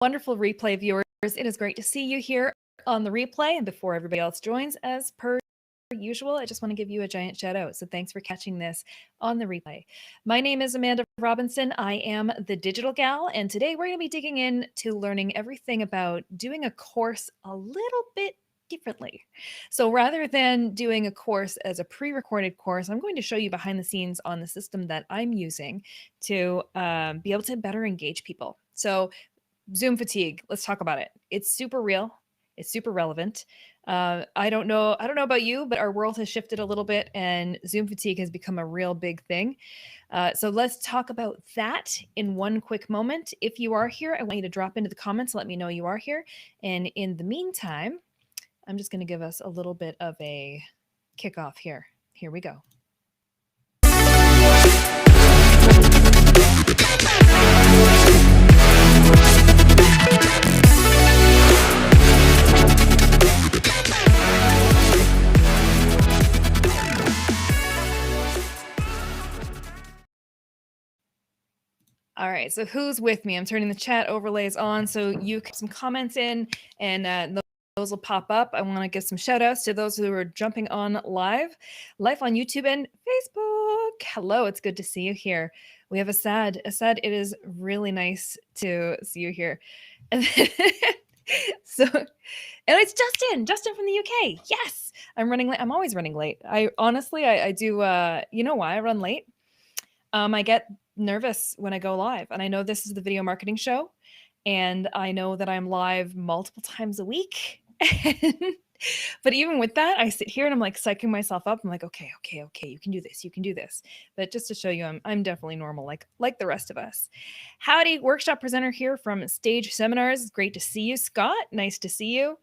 Wonderful replay viewers. It is great to see you here on the replay. And before everybody else joins, as per usual, I just want to give you a giant shout out. So thanks for catching this on the replay. My name is Amanda Robinson. I am the Digital Gal. And today we're going to be digging into learning everything about doing a course a little bit differently. So rather than doing a course as a pre-recorded course, I'm going to show you behind the scenes on the system that I'm using to be able to better engage people. So Zoom fatigue. Let's talk about it. It's super real. It's super relevant. I don't know about you, but our world has shifted a little bit, and Zoom fatigue has become a real big thing. So let's talk about that in one quick moment. If you are here, I want you to drop into the comments. Let me know you are here. And in the meantime, I'm just going to give us a little bit of a kickoff here. Here we go. All right, so who's with me? I'm turning the chat overlays on so you can some comments in, and those will pop up. I want to give some shout outs to those who are jumping on live on YouTube and Facebook. Hello, it's good to see you here. We have Asad. Asad, it is really nice to see you here. And so, and it's Justin from the UK. Yes, I'm running late. I'm always running late. I honestly, I do. You know why I run late? I get nervous when I go live, and I know this is the video marketing show, and I know that I'm live multiple times a week. But even with that, I sit here and I'm like psyching myself up. I'm like, okay, you can do this, you can do this. But just to show you, I'm definitely normal, like the rest of us. Howdy, workshop presenter here from Stage Seminars. Great to see you, Scott. Nice to see you.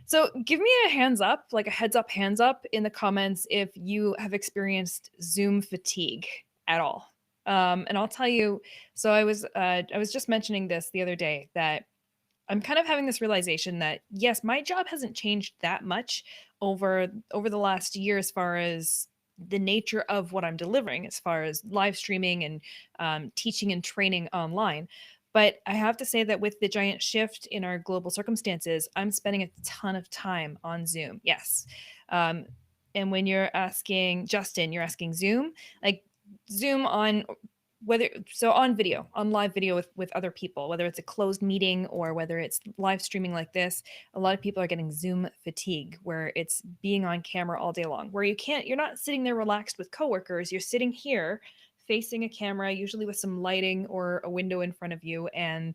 So give me a hands up, like a heads up, hands up in the comments if you have experienced Zoom fatigue at all. And I'll tell you, so I was just mentioning this the other day that I'm kind of having this realization that yes, my job hasn't changed that much over the last year as far as the nature of what I'm delivering, as far as live streaming and teaching and training online. But I have to say that with the giant shift in our global circumstances, I'm spending a ton of time on Zoom. Yes. And when you're asking Justin, you're asking Zoom, like Zoom on on video, on live video with other people, whether it's a closed meeting or whether it's live streaming like this. A lot of people are getting Zoom fatigue, where it's being on camera all day long, where you're not sitting there relaxed with coworkers. You're sitting here facing a camera, usually with some lighting or a window in front of you. And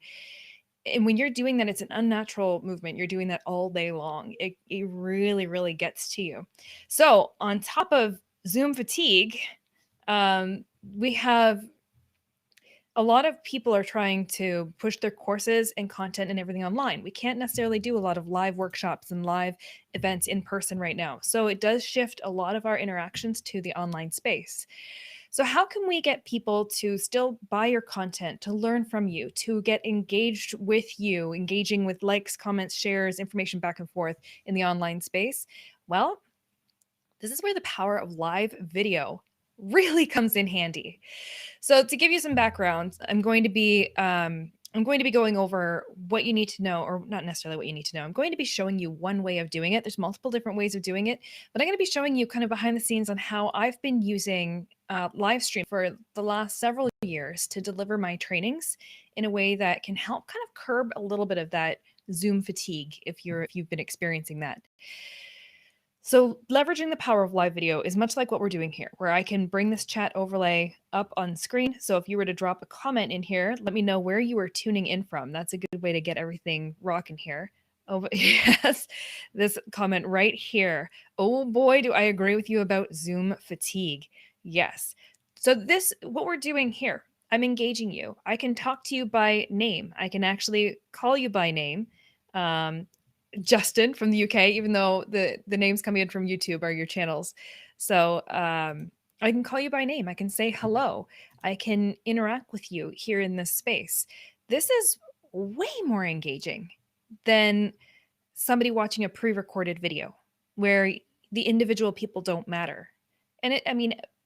when you're doing that, it's an unnatural movement. You're doing that all day long. It really, really gets to you. So on top of Zoom fatigue, we have a lot of people are trying to push their courses and content and everything online. We can't necessarily do a lot of live workshops and live events in person right now. So it does shift a lot of our interactions to the online space. So how can we get people to still buy your content, to learn from you, to get engaged with you, engaging with likes, comments, shares, information back and forth in the online space? Well, this is where the power of live video really comes in handy. So to give you some background, I'm going to be going over what you need to know, or not necessarily what you need to know. I'm going to be showing you one way of doing it. There's multiple different ways of doing it, but I'm going to be showing you kind of behind the scenes on how I've been using live stream for the last several years to deliver my trainings in a way that can help kind of curb a little bit of that Zoom fatigue if you've been experiencing that. So leveraging the power of live video is much like what we're doing here, where I can bring this chat overlay up on screen. So if you were to drop a comment in here, let me know where you are tuning in from. That's a good way to get everything rocking here. Oh, yes, this comment right here. Oh boy, do I agree with you about Zoom fatigue. Yes. So what we're doing here, I'm engaging you. I can talk to you by name. I can actually call you by name. Justin from the UK, even though the names coming in from YouTube are your channels. So I can call you by name. I can say hello. I can interact with you here in this space. This is way more engaging than somebody watching a pre-recorded video where the individual people don't matter. And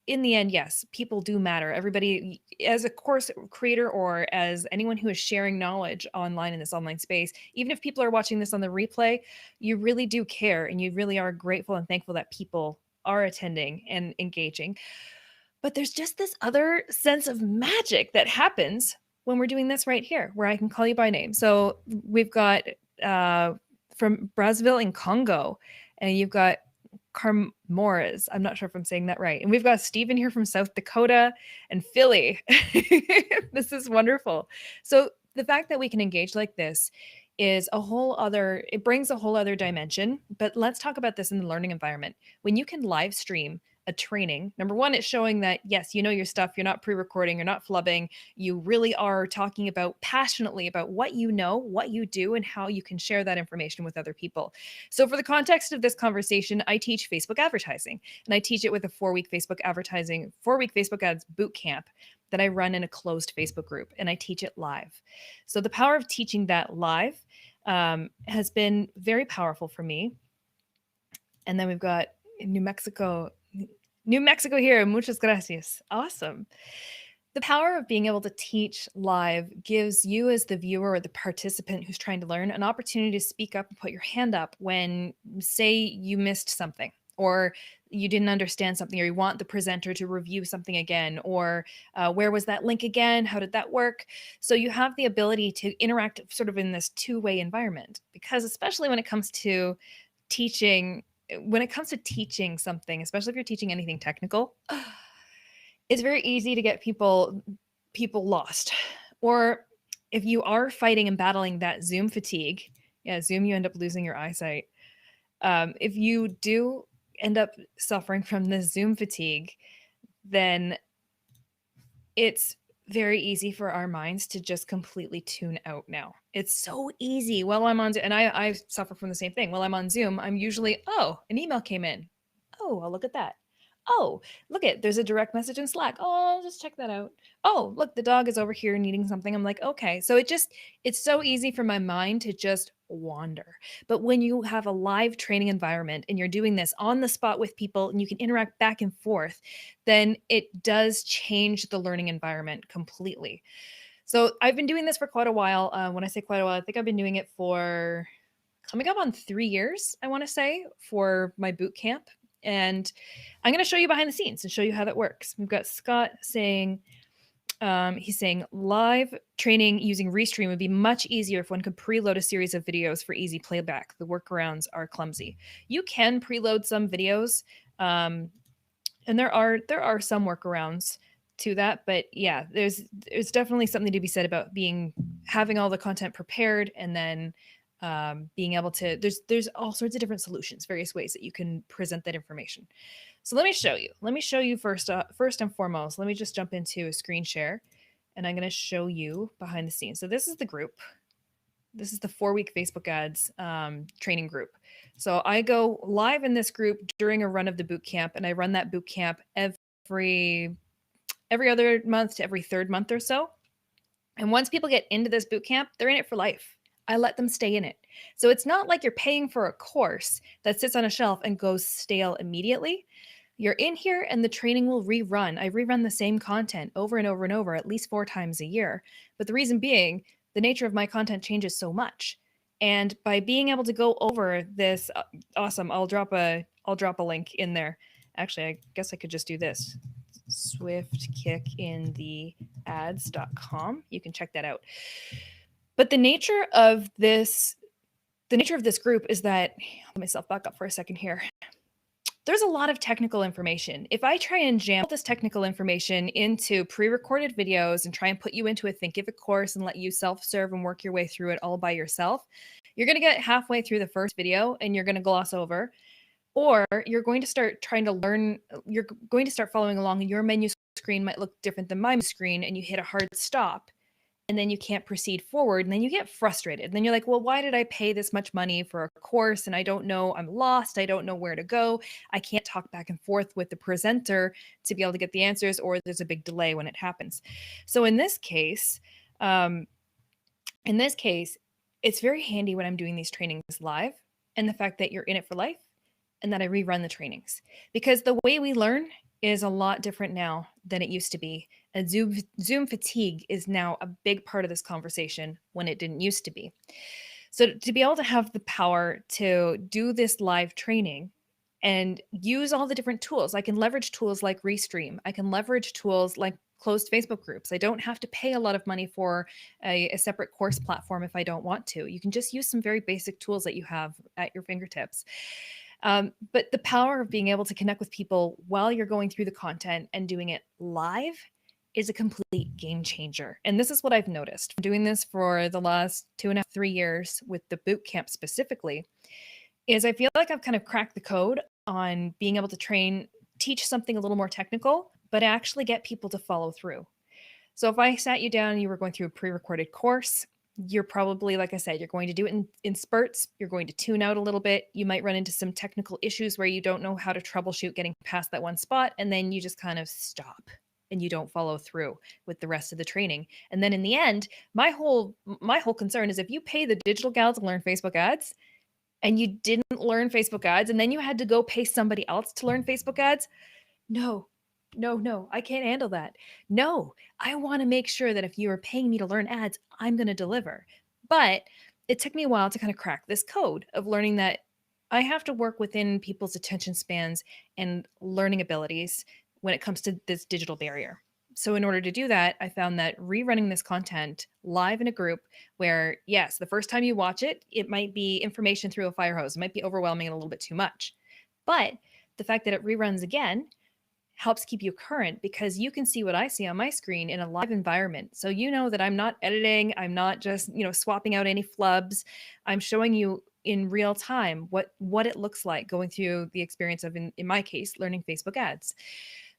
in the end, yes, people do matter. Everybody, as a course creator or as anyone who is sharing knowledge online in this online space, even if people are watching this on the replay, you really do care and you really are grateful and thankful that people are attending and engaging. But there's just this other sense of magic that happens when we're doing this right here, where I can call you by name. So we've got from Brazzaville in Congo, and you've got Carmores. I'm not sure if I'm saying that right. And we've got Stephen here from South Dakota and Philly. This is wonderful. So the fact that we can engage like this is it brings a whole other dimension. But let's talk about this in the learning environment. When you can live stream a training, number one, it's showing that, yes, you know your stuff. You're not pre-recording. You're not flubbing. You really are talking about passionately about what you know, what you do, and how you can share that information with other people. So for the context of this conversation, I teach Facebook advertising, and I teach it with a 4-week Facebook ads boot camp that I run in a closed Facebook group, and I teach it live. So the power of teaching that live has been very powerful for me. And then we've got New Mexico here. Muchas gracias. Awesome. The power of being able to teach live gives you as the viewer or the participant who's trying to learn an opportunity to speak up and put your hand up when, say, you missed something or you didn't understand something, or you want the presenter to review something again, or where was that link again? How did that work? So you have the ability to interact sort of in this two-way environment, because especially when it comes to teaching something, especially if you're teaching anything technical, it's very easy to get people lost. Or if you are fighting and battling that Zoom fatigue, Zoom, you end up losing your eyesight. If you do end up suffering from this Zoom fatigue, then it's very easy for our minds to just completely tune out now. It's so easy. While I'm on, and I suffer from the same thing. While I'm on Zoom, I'm usually, an email came in. Oh, I'll look at that. Oh, look there's a direct message in Slack. Oh, I'll just check that out. Oh, look, the dog is over here needing something. I'm like, okay. So it's so easy for my mind to just wander. But when you have a live training environment and you're doing this on the spot with people and you can interact back and forth, then it does change the learning environment completely. So I've been doing this for quite a while. When I say quite a while, I think I've been doing it for coming up on 3 years, I want to say, for my boot camp. And I'm going to show you behind the scenes and show you how that works. We've got Scott saying, he's saying live training using Restream would be much easier if one could preload a series of videos for easy playback. The workarounds are clumsy. You can preload some videos, and there are some workarounds to that, but yeah, there's definitely something to be said about having all the content prepared and then being able to, there's all sorts of different solutions, various ways that you can present that information. So let me show you first and foremost. Let me just jump into a screen share, and I'm going to show you behind the scenes. So this is the group. This is the 4-week Facebook ads training group. So I go live in this group during a run of the boot camp, and I run that boot camp every other month to every third month or so. And once people get into this boot camp, they're in it for life. I let them stay in it. So it's not like you're paying for a course that sits on a shelf and goes stale immediately. You're in here and the training will rerun. I rerun the same content over and over and over, at least 4 times a year. But the reason being, the nature of my content changes so much. And by being able to go over this, awesome, I'll drop a link in there. Actually, I guess I could just do this. swiftKickintheads.com. You can check that out. But the nature of this group is that, let myself back up for a second here. There's a lot of technical information. If I try and jam this technical information into pre-recorded videos and try and put you into a think of a course and let you self-serve and work your way through it all by yourself, you're going to get halfway through the first video and you're going to gloss over, or you're going to start trying to learn, you're going to start following along and your menu screen might look different than my screen and you hit a hard stop. And then you can't proceed forward, and then you get frustrated. And then you're like, well, why did I pay this much money for a course? And I don't know, I'm lost. I don't know where to go. I can't talk back and forth with the presenter to be able to get the answers, or there's a big delay when it happens. So in this case, it's very handy when I'm doing these trainings live, and the fact that you're in it for life and that I rerun the trainings. Because the way we learn is a lot different now than it used to be. And Zoom fatigue is now a big part of this conversation when it didn't used to be. So to be able to have the power to do this live training and use all the different tools, I can leverage tools like Restream. I can leverage tools like closed Facebook groups. I don't have to pay a lot of money for a separate course platform if I don't want to. You can just use some very basic tools that you have at your fingertips. But the power of being able to connect with people while you're going through the content and doing it live is a complete game changer. And this is what I've noticed doing this for the last 2.5, 3 years with the boot camp specifically, is I feel like I've kind of cracked the code on being able to teach something a little more technical, but actually get people to follow through. So if I sat you down and you were going through a pre-recorded course, you're probably, like I said, you're going to do it in spurts. You're going to tune out a little bit. You might run into some technical issues where you don't know how to troubleshoot getting past that one spot, and then you just kind of stop and you don't follow through with the rest of the training. And then in the end, my whole concern is if you pay the digital gal to learn Facebook ads and you didn't learn Facebook ads and then you had to go pay somebody else to learn Facebook ads, no, I can't handle that. No, I want to make sure that if you are paying me to learn ads, I'm going to deliver. But it took me a while to kind of crack this code of learning that I have to work within people's attention spans and learning abilities when it comes to this digital barrier. So in order to do that, I found that rerunning this content live in a group where, yes, the first time you watch it, it might be information through a fire hose. It might be overwhelming and a little bit too much. But the fact that it reruns again helps keep you current because you can see what I see on my screen in a live environment. So you know that I'm not editing, I'm not just, swapping out any flubs. I'm showing you in real time what it looks like going through the experience of, in my case, learning Facebook ads.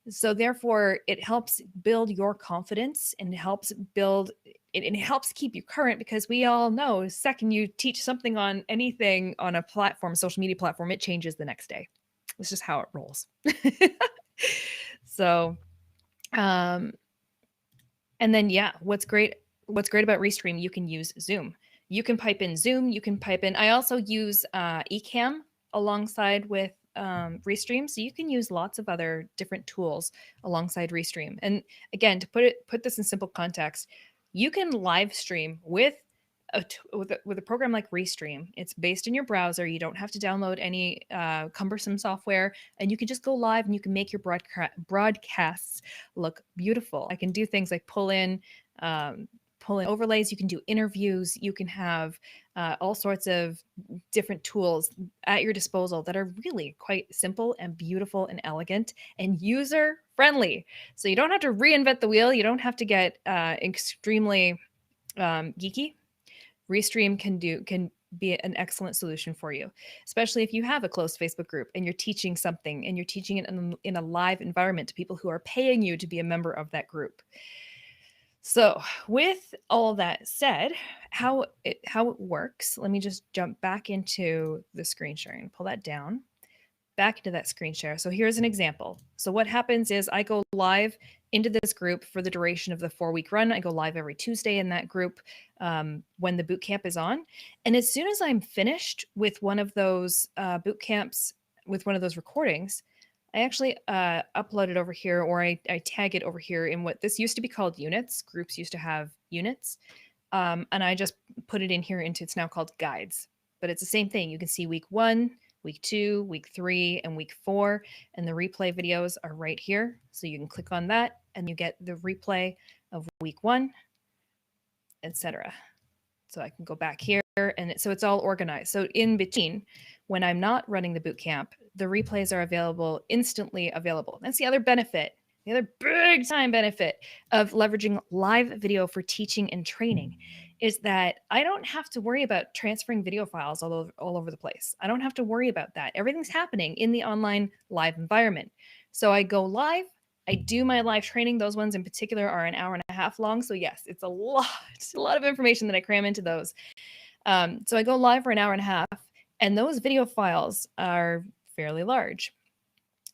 So therefore, it helps build your confidence and helps it helps keep you current because we all know the second you teach something on anything on a platform, social media platform, it changes the next day. It's just how it rolls. So, and then, yeah, what's great about Restream, you can use Zoom. You can pipe in Zoom, I also use Ecamm alongside with Restream. So you can use lots of other different tools alongside Restream. And again, to put this in simple context, you can live stream with a program like Restream. It's based in your browser. You don't have to download any cumbersome software, and you can just go live and you can make your broadcasts look beautiful. I can do things like pull in overlays. You can do interviews. You can have all sorts of different tools at your disposal that are really quite simple and beautiful and elegant and user friendly. So you don't have to reinvent the wheel. You don't have to get extremely geeky. Restream can be an excellent solution for you, especially if you have a closed Facebook group and you're teaching something and you're teaching it in a live environment to people who are paying you to be a member of that group. So with all that said, how it works, let me just jump back into the screen sharing, pull that down, back into that screen share. So here's an example. So what happens is I go live into this group for the duration of the 4-week run. I go live every Tuesday in that group when the boot camp is on. And as soon as I'm finished with one of those boot camps, with one of those recordings, I actually upload it over here, or I tag it over here in what this used to be called units. Groups used to have units. And I just put it in here into, it's now called guides. But it's the same thing. You can see week 1, week 2, week 3, and week 4. And the replay videos are right here. So you can click on that and you get the replay of week 1, etc. So I can go back here and so it's all organized. So in between, when I'm not running the boot camp, the replays are instantly available. That's the other benefit, the other big time benefit of leveraging live video for teaching and training is that I don't have to worry about transferring video files all over the place. I don't have to worry about that. Everything's happening in the online live environment. So I go live, I do my live training. Those ones in particular are an hour and a half long. So yes, it's a lot of information that I cram into those. So I go live for an hour and a half, and those video files are fairly large.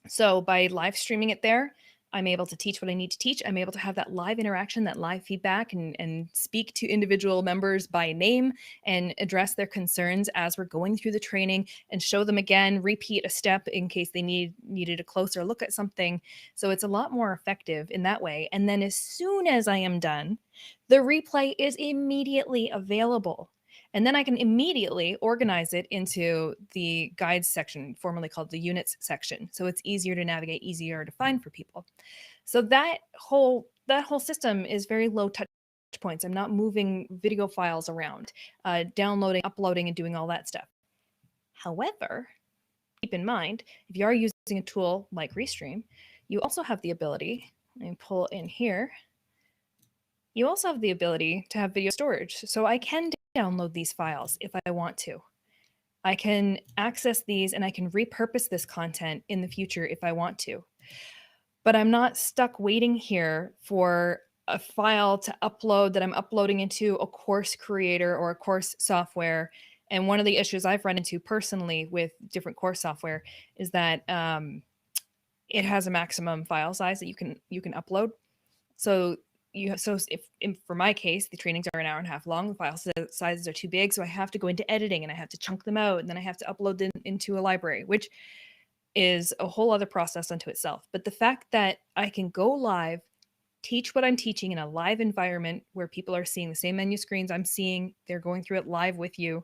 So by live streaming it there, I'm able to teach what I need to teach. I'm able to have that live interaction, that live feedback, and speak to individual members by name and address their concerns as we're going through the training and show them again, repeat a step in case they needed a closer look at something. So it's a lot more effective in that way. And then as soon as I am done, the replay is immediately available. And then I can immediately organize it into the guides section, formerly called the units section. So it's easier to navigate, easier to find for people. So that whole system is very low touch points. I'm not moving video files around, downloading, uploading, and doing all that stuff. However, keep in mind, if you are using a tool like Restream, you also have the ability, let me pull in here, you also have the ability to have video storage. So I can download these files if I want to. I can access these and I can repurpose this content in the future if I want to. But I'm not stuck waiting here for a file to upload that I'm uploading into a course creator or a course software. And one of the issues I've run into personally with different course software is that it has a maximum file size that you can upload. So for my case, the trainings are an hour and a half long, the file sizes are too big, so I have to go into editing and I have to chunk them out, and then I have to upload them into a library, which is a whole other process unto itself. But the fact that I can go live, teach what I'm teaching in a live environment where people are seeing the same menu screens I'm seeing, they're going through it live with you,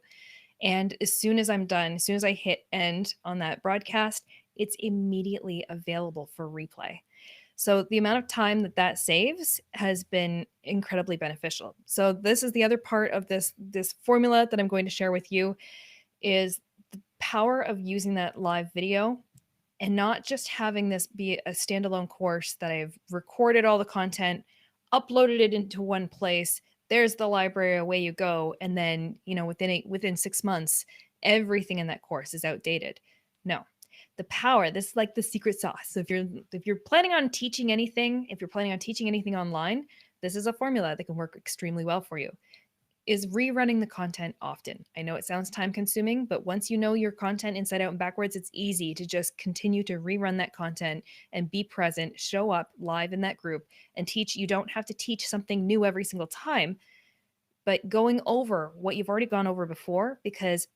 and as soon as I'm done, as soon as I hit end on that broadcast, it's immediately available for replay. So the amount of time that saves has been incredibly beneficial. So this is the other part of this formula that I'm going to share with you, is the power of using that live video and not just having this be a standalone course that I've recorded all the content, uploaded it into one place. There's the library, away you go. And then, within 6 months, everything in that course is outdated. No. The power, this is like the secret sauce. So if you're planning on teaching anything, online, this is a formula that can work extremely well for you. Is rerunning the content often. I know it sounds time consuming, but once you know your content inside out and backwards, it's easy to just continue to rerun that content and be present, show up live in that group and teach. You don't have to teach something new every single time, but going over what you've already gone over before, because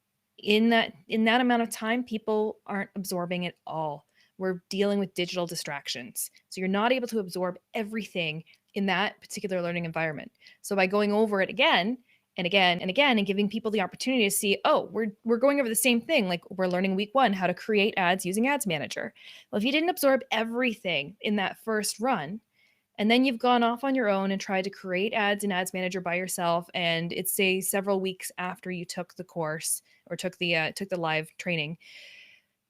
in that amount of time, people aren't absorbing it all. We're dealing with digital distractions. So you're not able to absorb everything in that particular learning environment. So by going over it again and again and again and giving people the opportunity to see, oh, we're going over the same thing. Like we're learning week 1, how to create ads using Ads Manager. Well, if you didn't absorb everything in that first run, and then you've gone off on your own and tried to create ads in Ads Manager by yourself, and it's say several weeks after you took the course or took the live training,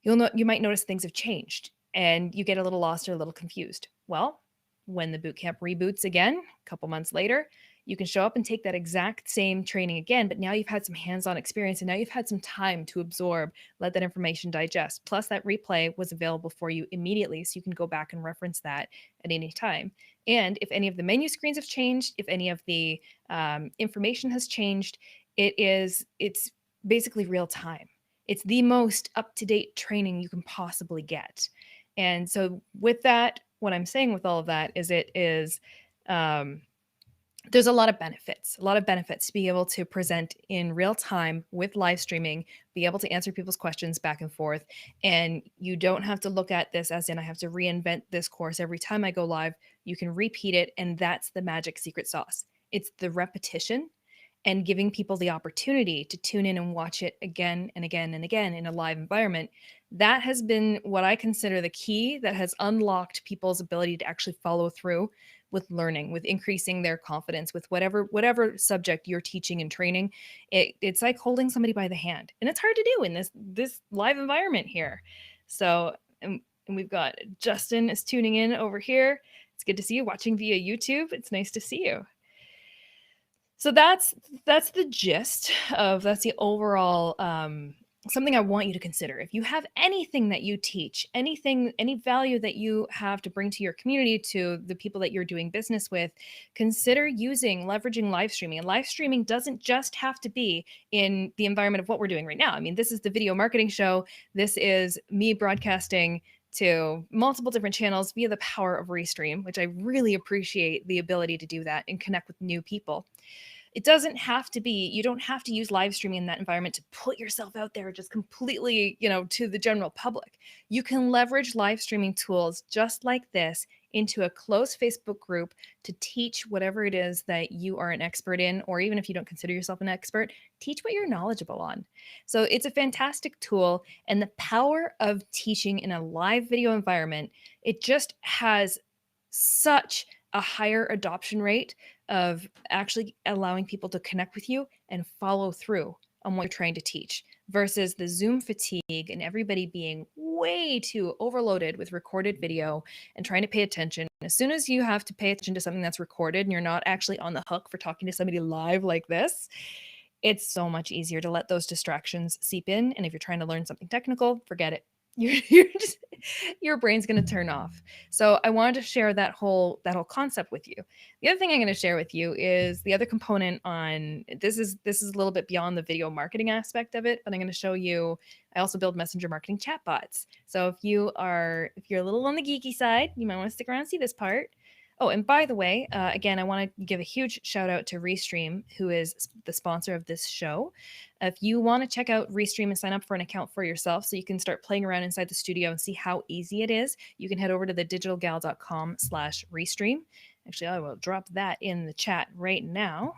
you might notice things have changed and you get a little lost or a little confused. Well, when the bootcamp reboots again, a couple months later, you can show up and take that exact same training again, but now you've had some hands-on experience and now you've had some time to absorb, let that information digest. Plus that replay was available for you immediately, so you can go back and reference that at any time. And if any of the menu screens have changed, if any of the information has changed, it's basically real time. It's the most up-to-date training you can possibly get. And so with that, what I'm saying with all of that is there's a lot of benefits to be able to present in real time with live streaming, be able to answer people's questions back and forth. And you don't have to look at this as in I have to reinvent this course every time I go live. You can repeat it. And that's the magic secret sauce. It's the repetition and giving people the opportunity to tune in and watch it again and again and again in a live environment. That has been what I consider the key that has unlocked people's ability to actually follow through with learning, with increasing their confidence with whatever subject you're teaching and training. It's like holding somebody by the hand, and it's hard to do in this live environment here. So, and we've got Justin is tuning in over here. It's good to see you watching via YouTube. It's nice to see you. So that's the gist of, that's the overall something I want you to consider. If you have anything that you teach, any value that you have to bring to your community, to the people that you're doing business with, consider leveraging live streaming. And live streaming doesn't just have to be in the environment of what we're doing right now. I mean, this is the video marketing show. This is me broadcasting to multiple different channels via the power of Restream, which I really appreciate the ability to do that and connect with new people. It doesn't have to be, you don't have to use live streaming in that environment to put yourself out there just completely, to the general public. You can leverage live streaming tools just like this into a closed Facebook group to teach whatever it is that you are an expert in, or even if you don't consider yourself an expert, teach what you're knowledgeable on. So it's a fantastic tool, and the power of teaching in a live video environment, it just has such a higher adoption rate of actually allowing people to connect with you and follow through on what you're trying to teach versus the Zoom fatigue and everybody being way too overloaded with recorded video and trying to pay attention. As soon as you have to pay attention to something that's recorded and you're not actually on the hook for talking to somebody live like this, it's so much easier to let those distractions seep in. And if you're trying to learn something technical, forget it. Your brain's going to turn off. So I wanted to share that whole concept with you. The other thing I'm going to share with you is the other component on this is a little bit beyond the video marketing aspect of it, but I'm going to show you. I also build messenger marketing chatbots. So if you're a little on the geeky side, you might want to stick around and see this part. Oh, and by the way, again, I want to give a huge shout out to Restream, who is the sponsor of this show. If you want to check out Restream and sign up for an account for yourself so you can start playing around inside the studio and see how easy it is, you can head over to thedigitalgal.com/Restream. Actually, I will drop that in the chat right now.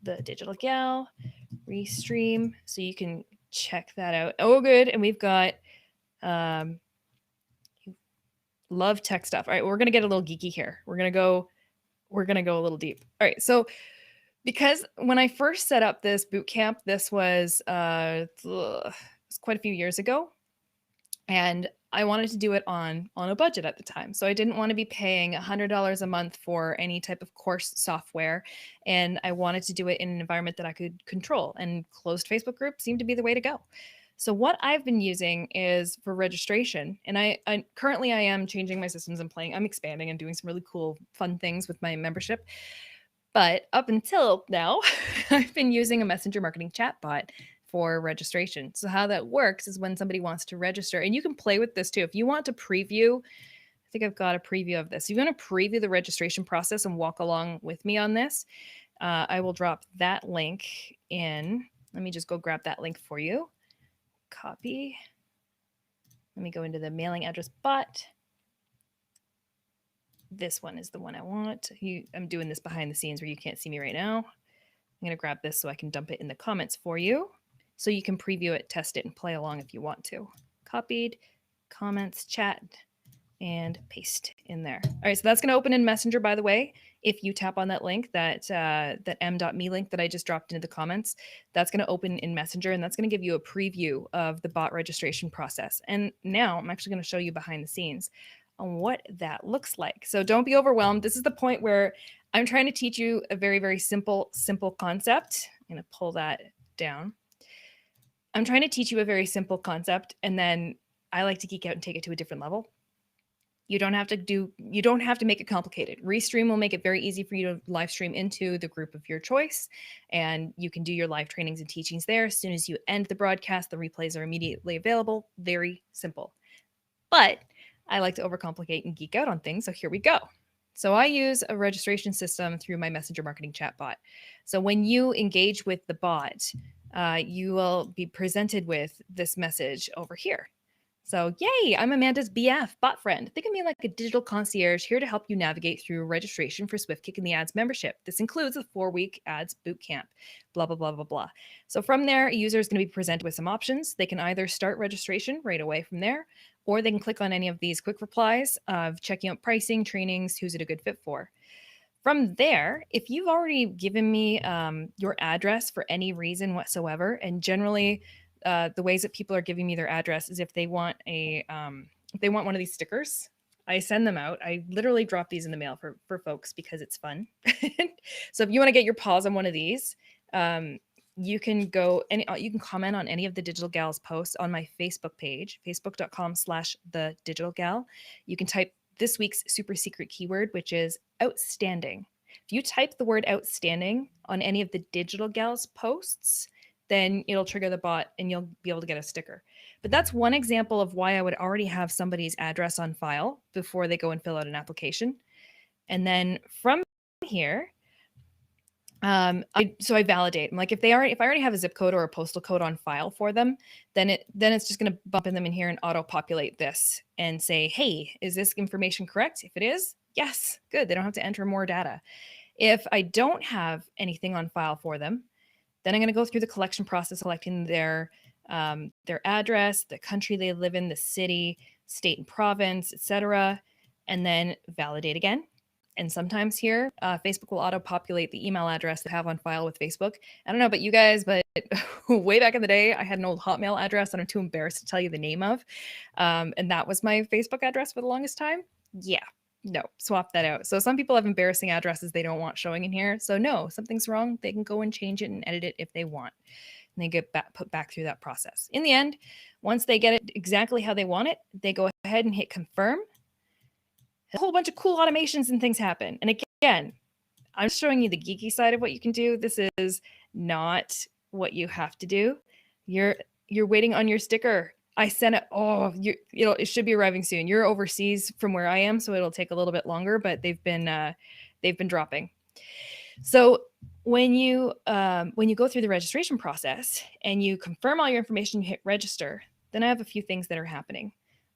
The Digital Gal, Restream, so you can check that out. Oh, good. And we've got love tech stuff. All right, we're gonna get a little geeky here. We're gonna go a little deep. All right, so because when I first set up this boot camp, this was quite a few years ago, and I wanted to do it on a budget at the time. So I didn't want to be paying $100 a month for any type of course software, and I wanted to do it in an environment that I could control. And closed Facebook groups seemed to be the way to go. So what I've been using is for registration, and I currently I am changing my systems and I'm expanding and doing some really cool, fun things with my membership. But up until now, I've been using a messenger marketing chatbot for registration. So how that works is when somebody wants to register, and you can play with this too. If you want to preview, I think I've got a preview of this. If you want to preview the registration process and walk along with me on this, I will drop that link in. Let me just go grab that link for you. Copy. Let me go into the mailing address bot. This one is the one I want. I'm doing this behind the scenes where you can't see me right now. I'm going to grab this so I can dump it in the comments for you. So you can preview it, test it, and play along if you want to. Copied, comments, chat, and paste in there. All right, so that's going to open in Messenger, by the way. If you tap on that link, that m.me link that I just dropped into the comments, that's going to open in Messenger, and that's going to give you a preview of the bot registration process. And now I'm actually going to show you behind the scenes on what that looks like. So don't be overwhelmed. This is the point where I'm trying to teach you a very, very simple concept. I'm going to pull that down. I'm trying to teach you a very simple concept, and then I like to geek out and take it to a different level. You don't have to make it complicated. Restream will make it very easy for you to live stream into the group of your choice, and you can do your live trainings and teachings there. As soon as you end the broadcast, the replays are immediately available. Very simple. But I like to overcomplicate and geek out on things, so here we go. So I use a registration system through my messenger marketing chatbot. So when you engage with the bot, you will be presented with this message over here. So, yay, I'm Amanda's BF, bot friend. Think of me like a digital concierge here to help you navigate through registration for Swift Kick in the Ads membership. This includes a 4-week ads boot camp, blah, blah, blah, blah, blah. So from there, a user is going to be presented with some options. They can either start registration right away from there, or they can click on any of these quick replies of checking out pricing, trainings, who's it a good fit for. From there, if you've already given me your address for any reason whatsoever, and generally the ways that people are giving me their address is if they want one of these stickers, I send them out. I literally drop these in the mail for folks because it's fun. So if you want to get your paws on one of these, you can you can comment on any of the Digital Gals posts on my Facebook page, facebook.com/thedigitalgal. You can type this week's super secret keyword, which is outstanding. If you type the word outstanding on any of the Digital Gals posts, then it'll trigger the bot and you'll be able to get a sticker. But that's one example of why I would already have somebody's address on file before they go and fill out an application. And then from here, I validate. I'm like, if I already have a zip code or a postal code on file for them, then it's just going to bump them in here and auto populate this and say, hey, is this information correct? If it is, yes, good. They don't have to enter more data. If I don't have anything on file for them, then I'm going to go through the collection process, selecting their address, the country they live in, the city, state and province, etc., and then validate again. And sometimes here, Facebook will auto-populate the email address they have on file with Facebook. I don't know about you guys, but way back in the day, I had an old Hotmail address that I'm too embarrassed to tell you the name of. And that was my Facebook address for the longest time. Yeah, no, swap that out. So some people have embarrassing addresses they don't want showing in here. So no, something's wrong. They can go and change it and edit it if they want. And they get put back through that process. In the end, once they get it exactly how they want it, they go ahead and hit confirm. A whole bunch of cool automations and things happen. And again, I'm showing you the geeky side of what you can do. This is not what you have to do. You're waiting on your sticker. I sent it. Oh, it should be arriving soon. You're overseas from where I am, so it'll take a little bit longer. But they've been dropping. So when you go through the registration process and you confirm all your information, you hit register. Then I have a few things that are happening.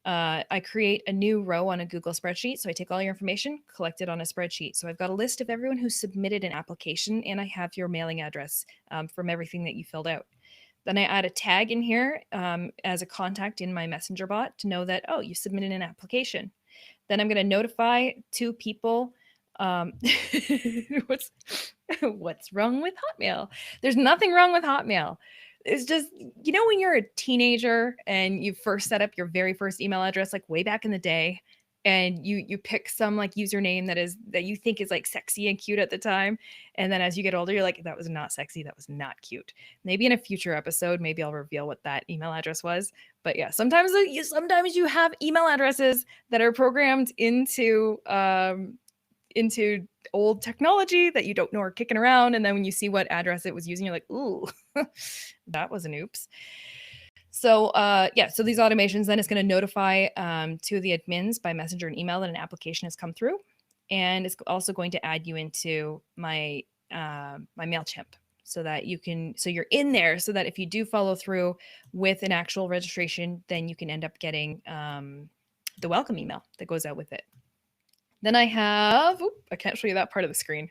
I create a new row on a Google spreadsheet. So I take all your information, collect it on a spreadsheet. So I've got a list of everyone who submitted an application, and I have your mailing address from everything that you filled out. Then I add a tag in here as a contact in my messenger bot to know that, oh, you submitted an application. Then I'm going to notify 2 people. What's wrong with Hotmail? There's nothing wrong with Hotmail. It's just, when you're a teenager and you first set up your very first email address, like way back in the day, and you pick some like username that you think is like sexy and cute at the time, and then as you get older, you're like, that was not sexy, that was not cute. Maybe in a future episode, maybe I'll reveal what that email address was. But yeah, sometimes you have email addresses that are programmed into old technology that you don't know are kicking around. And then when you see what address it was using, you're like, ooh, that was an oops. So so these automations, then it's going to notify 2 of the admins by messenger and email that an application has come through. And it's also going to add you into my MailChimp so that you're in there, so that if you do follow through with an actual registration, then you can end up getting the welcome email that goes out with it. Then I have, I can't show you that part of the screen.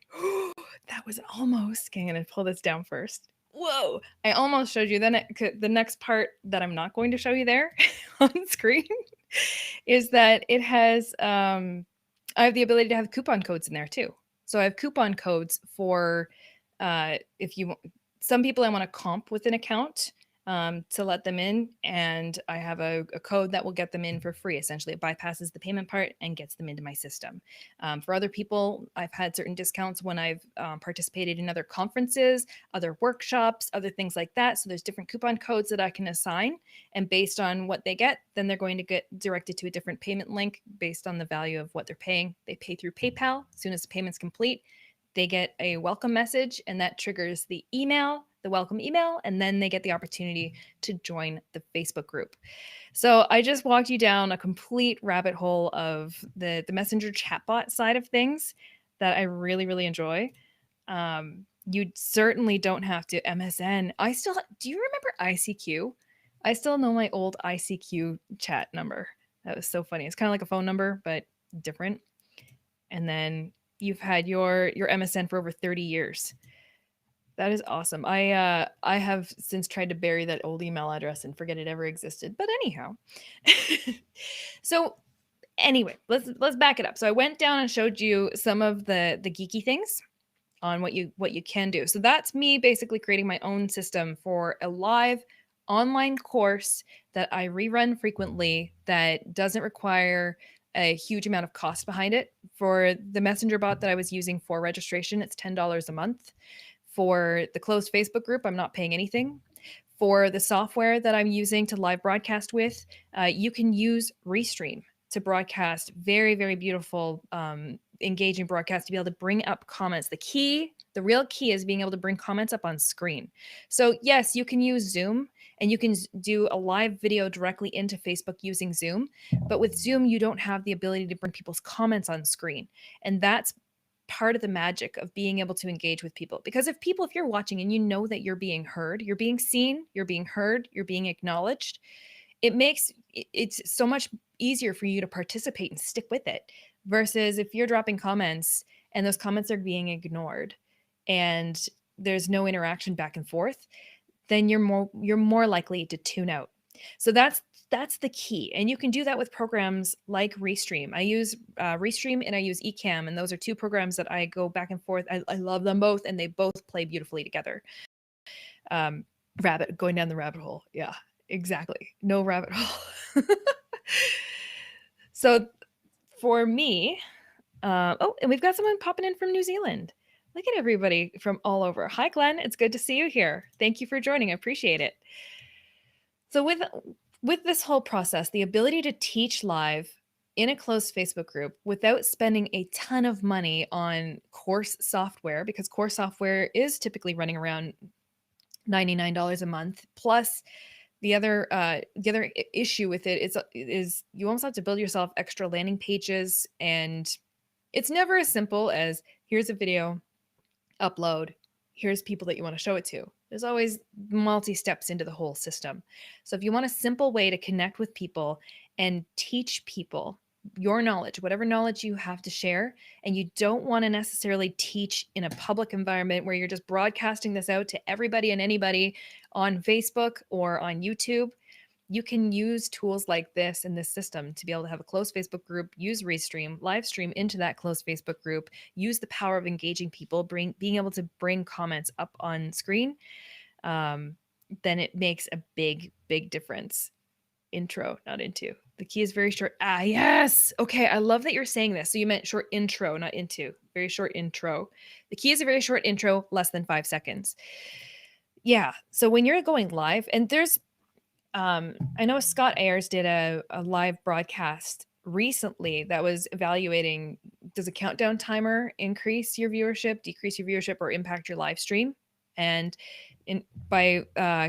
That was almost, okay, I'm going to pull this down first. Whoa, I almost showed you. Then the next part that I'm not going to show you there on screen is that it has, I have the ability to have coupon codes in there too. So I have coupon codes for some people I want to comp with an account to let them in, and I have a code that will get them in for free. Essentially, it bypasses the payment part and gets them into my system. For other people, I've had certain discounts when I've participated in other conferences, other workshops, other things like that. So there's different coupon codes that I can assign, and based on what they get, then they're going to get directed to a different payment link based on the value of what they're paying. They pay through PayPal. As soon as the payment's complete, they get a welcome message, and that triggers the welcome email, and then they get the opportunity to join the Facebook group. So I just walked you down a complete rabbit hole of the Messenger chatbot side of things that I really, really enjoy. You certainly don't have to MSN. Do you remember ICQ? I still know my old ICQ chat number. That was so funny. It's kind of like a phone number, but different. And then you've had your MSN for over 30 years. That is awesome. I have since tried to bury that old email address and forget it ever existed. But anyhow, so anyway, let's back it up. So I went down and showed you some of the geeky things on what you can do. So that's me basically creating my own system for a live online course that I rerun frequently that doesn't require a huge amount of cost behind it. For the messenger bot that I was using for registration, it's $10 a month. For the closed Facebook group, I'm not paying anything. For the software that I'm using to live broadcast with, you can use Restream to broadcast very, very beautiful engaging broadcast to be able to bring up comments. The real key is being able to bring comments up on screen. So yes, you can use Zoom and you can do a live video directly into Facebook using Zoom. But with Zoom, you don't have the ability to bring people's comments on screen. And that's part of the magic of being able to engage with people. Because if you're watching and you know that you're being heard, you're being seen, you're being heard, you're being acknowledged, it's so much easier for you to participate and stick with it versus if you're dropping comments and those comments are being ignored and there's no interaction back and forth, then you're more likely to tune out. So that's the key. And you can do that with programs like Restream. I use Restream and I use Ecamm, and those are two programs that I go back and forth. I love them both, and they both play beautifully together. Going down the rabbit hole. Yeah, exactly. No rabbit hole. So for me, and we've got someone popping in from New Zealand. Look at everybody from all over. Hi, Glenn. It's good to see you here. Thank you for joining. I appreciate it. So with this whole process, the ability to teach live in a closed Facebook group without spending a ton of money on course software, because course software is typically running around $99 a month. Plus, the other issue with it is you almost have to build yourself extra landing pages, and it's never as simple as here's a video, upload, here's people that you want to show it to. There's always multi-steps into the whole system. So if you want a simple way to connect with people and teach people your knowledge, whatever knowledge you have to share, and you don't want to necessarily teach in a public environment where you're just broadcasting this out to everybody and anybody on Facebook or on YouTube, you can use tools like this in this system to be able to have a closed Facebook group, use Restream, live stream into that closed Facebook group, use the power of engaging people, being able to bring comments up on screen. Then it makes a big, big difference. Intro, not into. The key is very short. Yes. Okay. I love that you're saying this. So you meant short intro, not into. Very short intro. The key is a very short intro, less than 5 seconds. Yeah. So when you're going live, and there's I know Scott Ayers did a live broadcast recently that was evaluating, does a countdown timer increase your viewership, decrease your viewership, or impact your live stream? And by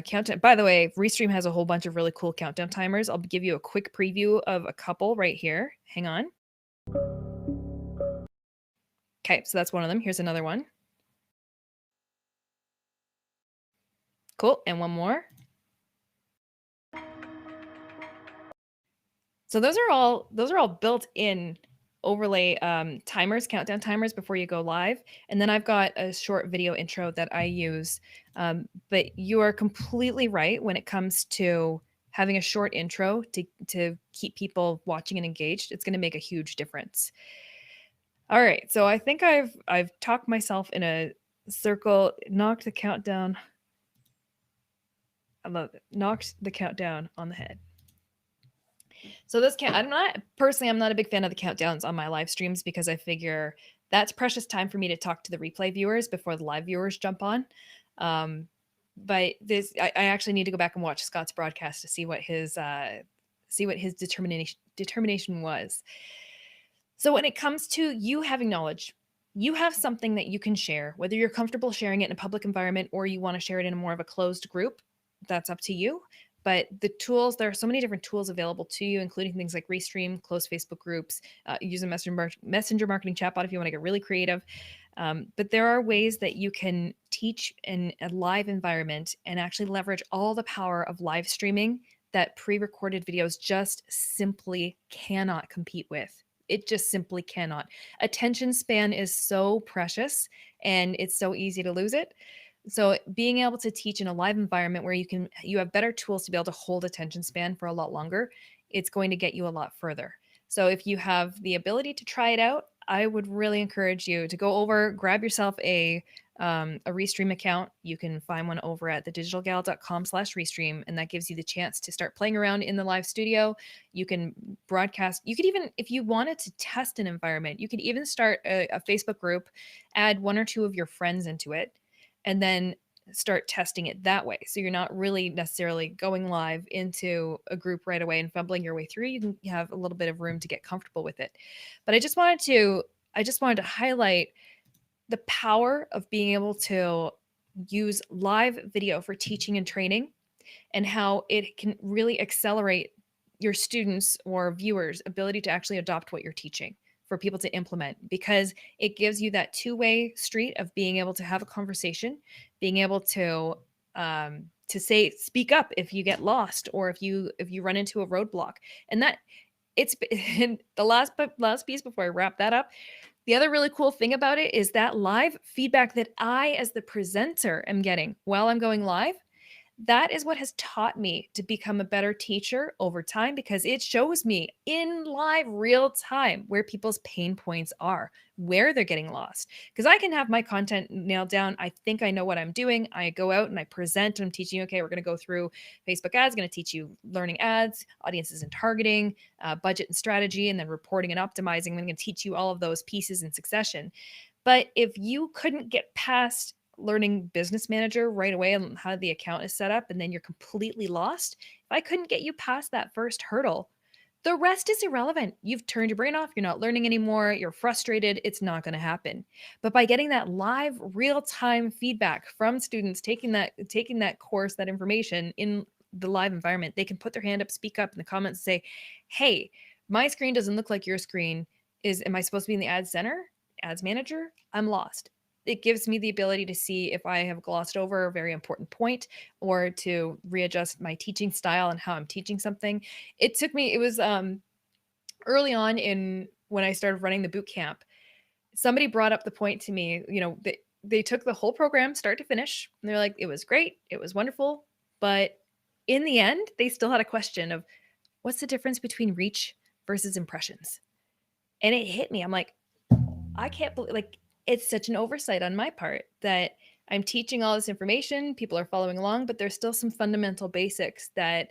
countdown, by the way, Restream has a whole bunch of really cool countdown timers. I'll give you a quick preview of a couple right here. Hang on. Okay, so that's one of them. Here's another one. Cool, and one more. So those are all built in overlay timers, countdown timers before you go live. And then I've got a short video intro that I use. But you are completely right when it comes to having a short intro to keep people watching and engaged. It's going to make a huge difference. All right, so I think I've talked myself in a circle, knocked the countdown. I love it. Knocked the countdown on the head. So this I'm not a big fan of the countdowns on my live streams because I figure that's precious time for me to talk to the replay viewers before the live viewers jump on. But I actually need to go back and watch Scott's broadcast to see what his determination was. So when it comes to you having knowledge, you have something that you can share, whether you're comfortable sharing it in a public environment or you want to share it in a more of a closed group, that's up to you. But the tools, there are so many different tools available to you, including things like Restream, closed Facebook groups, use a messenger marketing chatbot if you want to get really creative. But there are ways that you can teach in a live environment and actually leverage all the power of live streaming that pre-recorded videos just simply cannot compete with. It just simply cannot. Attention span is so precious and it's so easy to lose it. So being able to teach in a live environment where you have better tools to be able to hold attention span for a lot longer, it's going to get you a lot further. So if you have the ability to try it out, I would really encourage you to go over, grab yourself a Restream account. You can find one over at thedigitalgal.com/Restream, and that gives you the chance to start playing around in the live studio. You can broadcast. You could even, if you wanted to test an environment, you could even start a Facebook group, add 1 or 2 of your friends into it, and then start testing it that way. So you're not really necessarily going live into a group right away and fumbling your way through. You can have a little bit of room to get comfortable with it. But I just wanted to I just wanted to highlight the power of being able to use live video for teaching and training, and how it can really accelerate your students or viewers' ability to actually adopt what you're teaching for people to implement, because it gives you that two-way street of being able to have a conversation, being able to say speak up if you get lost, or if you run into a roadblock. And that it's and the last piece before I wrap that up, the other really cool thing about it is that live feedback that I, as the presenter, am getting while I'm going live. That is what has taught me to become a better teacher over time, because it shows me in live real time where people's pain points are, where they're getting lost. Because I can have my content nailed down. I think I know what I'm doing. I go out and I present and I'm teaching, okay, we're going to go through Facebook ads, going to teach you learning ads, audiences and targeting, budget and strategy, and then reporting and optimizing. I'm going to teach you all of those pieces in succession. But if you couldn't get past learning business manager right away and how the account is set up, and then you're completely lost, if I couldn't get you past that first hurdle, the rest is irrelevant. You've turned your brain off, you're not learning anymore, you're frustrated, it's not going to happen. But by getting that live real-time feedback from students taking that course, that information in the live environment, they can put their hand up, speak up in the comments, say, hey, my screen doesn't look like your screen. Am I supposed to be in the ad center, ads manager? I'm lost. It gives me the ability to see if I have glossed over a very important point, or to readjust my teaching style and how I'm teaching something. It was early on in when I started running the boot camp. Somebody brought up the point to me, they took the whole program start to finish, and they're like, it was great, it was wonderful, but in the end, they still had a question of, what's the difference between reach versus impressions? And it hit me. I'm like, I can't believe, like, it's such an oversight on my part that I'm teaching all this information, people are following along, but there's still some fundamental basics that,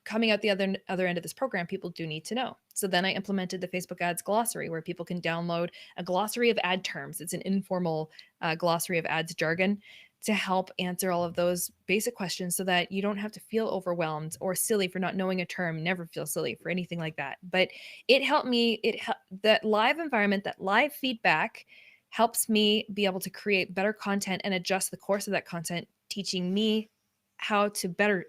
coming out the other end of this program, people do need to know. So then I implemented the Facebook ads glossary, where people can download a glossary of ad terms. It's an informal glossary of ads jargon to help answer all of those basic questions, so that you don't have to feel overwhelmed or silly for not knowing a term. Never feel silly for anything like that. But it helped me. That live environment, that live feedback, helps me be able to create better content and adjust the course of that content, teaching me how to better,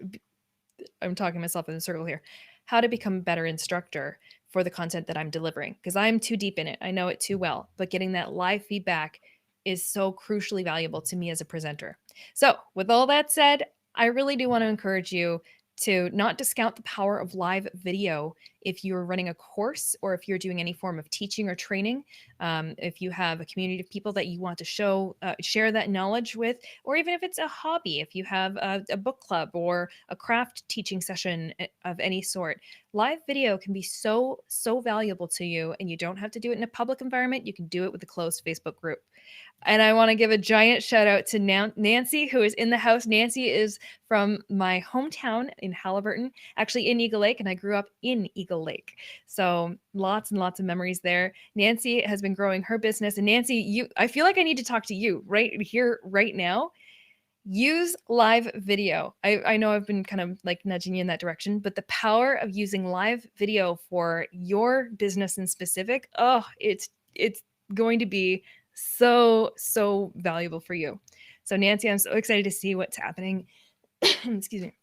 I'm talking myself in a circle here, how to become a better instructor for the content that I'm delivering, because I'm too deep in it. I know it too well, but getting that live feedback is so crucially valuable to me as a presenter. So, with all that said, I really do want to encourage you to not discount the power of live video if you're running a course, or if you're doing any form of teaching or training. If you have a community of people that you want to share that knowledge with, or even if it's a hobby, if you have a book club or a craft teaching session of any sort, live video can be so valuable to you, and you don't have to do it in a public environment. You can do it with a closed Facebook group. And I want to give a giant shout out to Nancy, who is in the house. Nancy is from my hometown in Halliburton, actually in Eagle Lake, and I grew up in Eagle Lake. So lots and lots of memories there. Nancy has been growing her business. And Nancy, I feel like I need to talk to you right here, right now. Use live video. I know I've been kind of like nudging you in that direction, but the power of using live video for your business in specific, it's going to be so valuable for you. So Nancy, I'm so excited to see what's happening. Excuse me.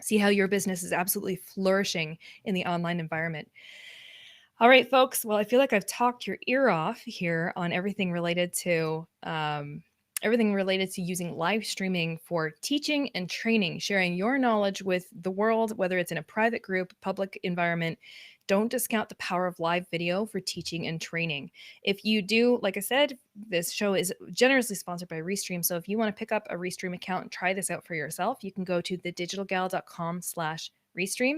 See how your business is absolutely flourishing in the online environment. All right, folks. Well, I feel like I've talked your ear off here on everything related to using live streaming for teaching and training, sharing your knowledge with the world, whether it's in a private group, public environment. Don't discount the power of live video for teaching and training. If you do, like I said, this show is generously sponsored by Restream. So if you want to pick up a Restream account and try this out for yourself, you can go to thedigitalgal.com/Restream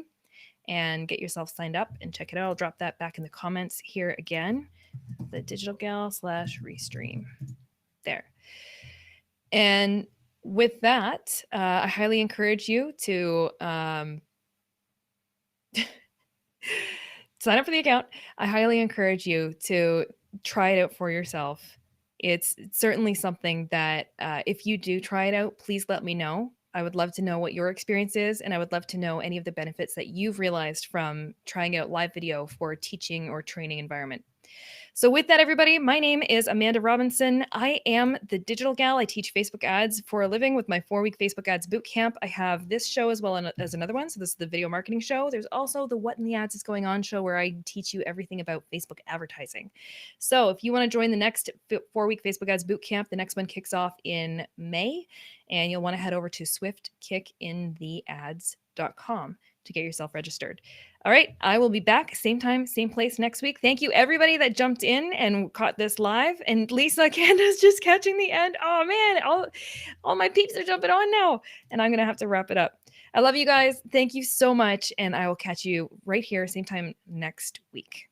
and get yourself signed up and check it out. I'll drop that back in the comments here again. thedigitalgal/Restream. There. And with that, I highly encourage you to sign up for the account. I highly encourage you to try it out for yourself. It's certainly something that if you do try it out, please let me know. I would love to know what your experience is, and I would love to know any of the benefits that you've realized from trying out live video for a teaching or training environment. So with that, everybody, my name is Amanda Robinson. I am the digital gal. I teach Facebook ads for a living with my 4-week Facebook ads bootcamp. I have this show as well as another one. So this is the video marketing show. There's also the What in the Ads is Going On show where I teach you everything about Facebook advertising. So if you want to join the next 4-week Facebook ads bootcamp, the next one kicks off in May, and you'll want to head over to swiftkickintheads.com to get yourself registered. All right, I will be back same time, same place next week. Thank you, everybody that jumped in and caught this live. And Lisa, Candace just catching the end. Oh man, all my peeps are jumping on now, and I'm gonna have to wrap it up. I love you guys. Thank you so much, and I will catch you right here, same time next week.